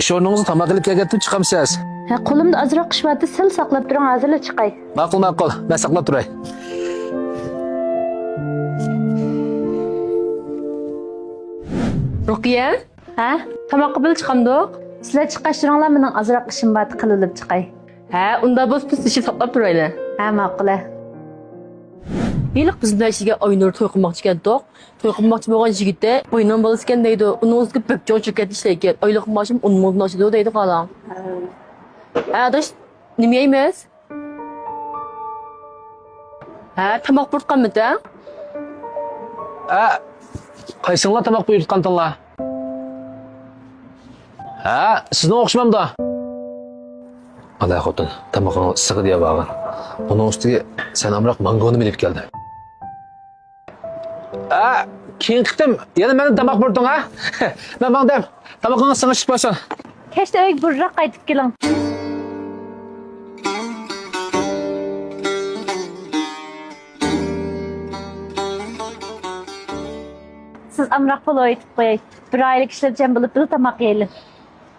Şornunuzu tamak ilip kelgetip çıkamsınız. Ha, qo'limda ozroq qishmadi, sil saqlab turing, hozirla chiqay. Ma'qul, ma'qul. Ben saqlab turay. Ruqiya, Ha? tamoqqa bil chiqamdiq. Sizlar chiqqach turinglar, mening ozroq ishim bor, qilib chiqay. Ha, unda biz ishi saqlab turaylik. Ha, ma'qul. Yiliq bizning ishiga Aynur to'y qilmoqchi ekandik. To'y qilmoqchi bo'lgan yigitda bo'ynon bolasi ekan deydi. Uni o'ziga bekjon shirkat ishlaydi. Oylik maoshim 10 ming oshadi deydi qalan. Ha, adash nima yeymiz? Ha, tamoq burtqanmidi? Ha, qaysinglar tamoq buyurtqandinglar? Ha, sizni o'xshamamda. Alay xotin, tamoqni issiq deya bag'in. Onun ustiga sen amroq mangoni bilib kelding. Ha, keyin qitim, yana meni tamoq buyurting ha? Men bangdam, tamoqni singib chiqmasin. Kechda uyga burroq qaytib keling. Siz amroq pul aytib qo'yay. Bir oylik ishlab bo'lib bir tamoq yeylik.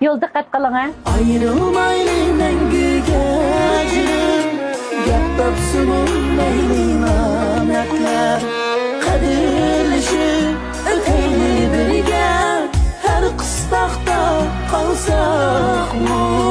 Yo'lda diqqat qiling ha. Ayrılmaylı mengüge acırım Gap topsun olmaylı nametler Kadirlişim öteyli birge Her kıstakta kalsak mı